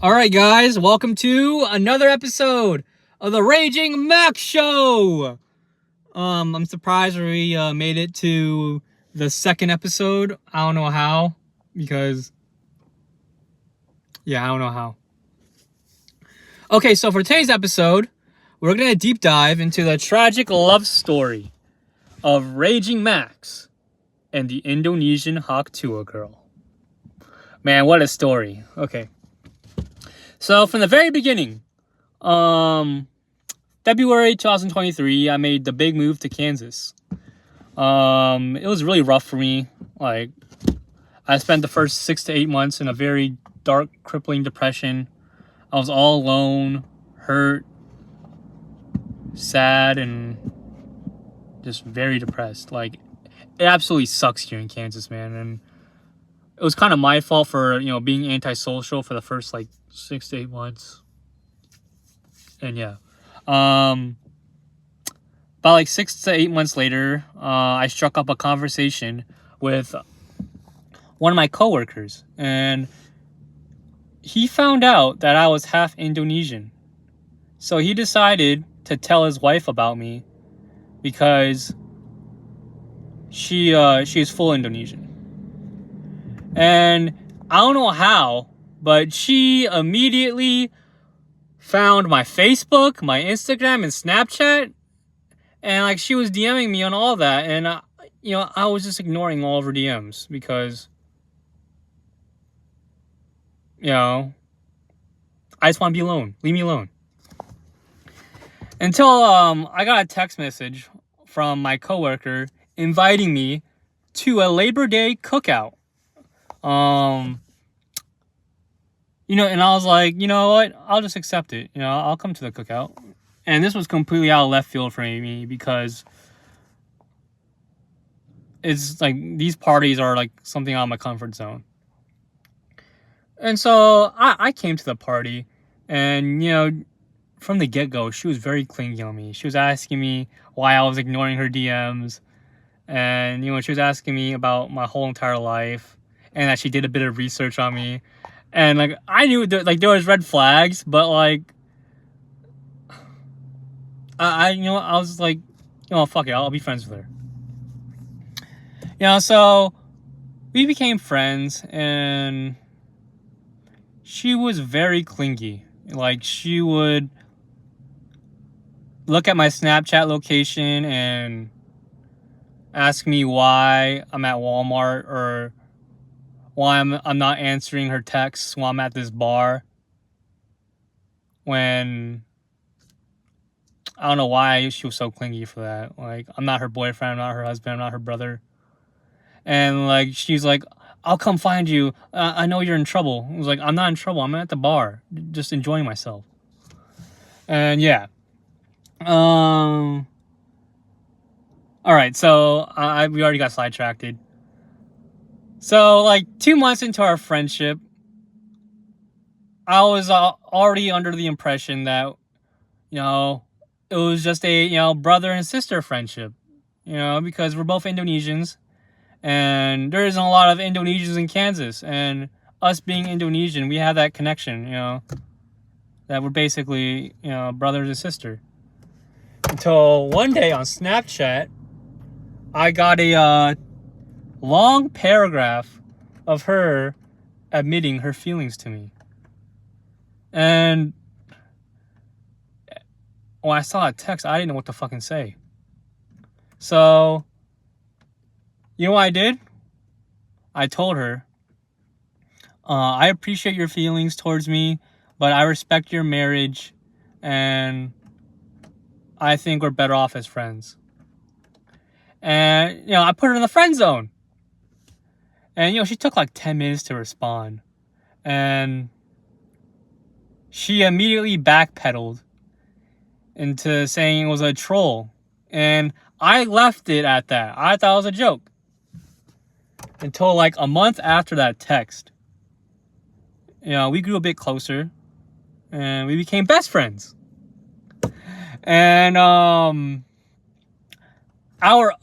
All right, guys, welcome to another episode of the Raging Max Show. I'm surprised we made it to the second episode. I don't know how, because I don't know how. Okay, so for today's episode, we're gonna deep dive into the tragic love story of Raging Max and the Indonesian hawk Tuah girl. Man, what a story. Okay. So from the very beginning, February 2023, I made the big move to Kansas. It was really rough for me. Like, I spent the first 6 to 8 months in a very dark, crippling depression. I was all alone, hurt, sad, and just very depressed. Like, it absolutely sucks here in Kansas, man. And it was kind of my fault for, being antisocial for the first, 6 to 8 months. And yeah. About 6 to 8 months later, I struck up a conversation with one of my coworkers, and he found out that I was half Indonesian. So he decided to tell his wife about me because she is full Indonesian. And I don't know how, but she immediately found my Facebook, my Instagram, and Snapchat, and she was DMing me on all that, and I was just ignoring all of her DMs because I just want to be alone. Leave me alone. Until I got a text message from my coworker inviting me to a Labor Day cookout. And I was like, you know what? I'll just accept it. I'll come to the cookout. And this was completely out of left field for me because it's these parties are something out of my comfort zone. And so I came to the party, and from the get-go, she was very clingy on me. She was asking me why I was ignoring her DMs, and she was asking me about my whole entire life, and that she did a bit of research on me. And I knew there was red flags, but I was like, fuck it, I'll be friends with her. So we became friends, and she was very clingy. She would look at my Snapchat location and ask me why I'm at Walmart, or why I'm not answering her texts while I'm at this bar, when I don't know why she was so clingy for that. I'm not her boyfriend, I'm not her husband, I'm not her brother. And she's like, I'll come find you. I know you're in trouble. I was like, I'm not in trouble. I'm at the bar, just enjoying myself. And yeah. All right, so we already got sidetracked. So 2 months into our friendship, I was already under the impression that, it was just a, brother and sister friendship, because we're both Indonesians, and there isn't a lot of Indonesians in Kansas, and us being Indonesian, we have that connection, that we're basically, brothers and sisters. Until one day on Snapchat, I got a long paragraph of her admitting her feelings to me. And when I saw a text, I didn't know what to fucking say. So, you know what I did? I told her, I appreciate your feelings towards me, but I respect your marriage, and I think we're better off as friends. And, I put her in the friend zone. And, she took 10 minutes to respond. And she immediately backpedaled into saying it was a troll. And I left it at that. I thought it was a joke. Until a month after that text. We grew a bit closer. And we became best friends. And our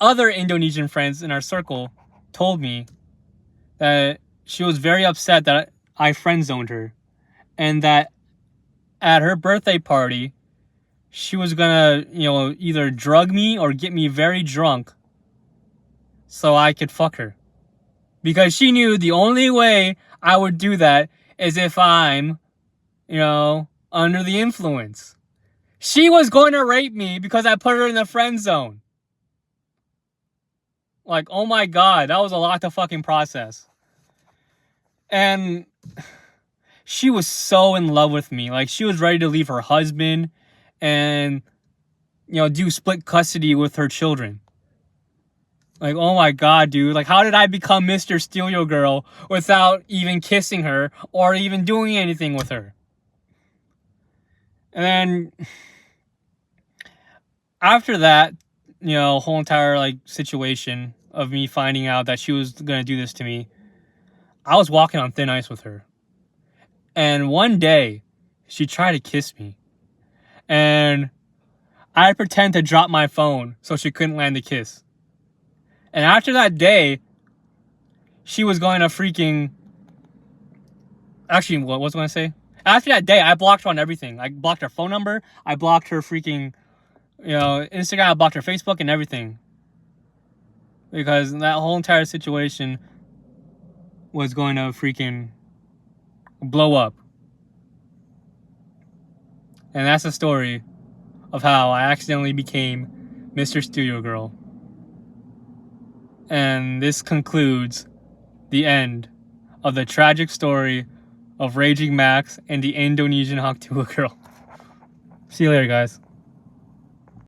other Indonesian friends in our circle told me that she was very upset that I friend zoned her, and that at her birthday party, she was gonna, either drug me or get me very drunk so I could fuck her. Because she knew the only way I would do that is if I'm, under the influence. She was going to rape me because I put her in the friend zone. Like, oh my God, that was a lot to fucking process. And she was so in love with me. Like, she was ready to leave her husband and, do split custody with her children. Like, oh my God, dude. Like, how did I become Mr. Steal Your Girl without even kissing her or even doing anything with her? And then after that, whole entire situation of me finding out that she was gonna do this to me, I was walking on thin ice with her. And one day, she tried to kiss me. And I pretend to drop my phone so she couldn't land the kiss. And after that day, she was going to freaking... Actually, what was I going to say? After that day, I blocked her on everything. I blocked her phone number. I blocked her freaking, Instagram. I blocked her Facebook and everything. Because that whole entire situation was going to freaking blow up. And that's the story of how I accidentally became Mr. Studio Girl. And this concludes the end of the tragic story of Raging Max and the Indonesian Hawk Tuah girl. See you later, guys.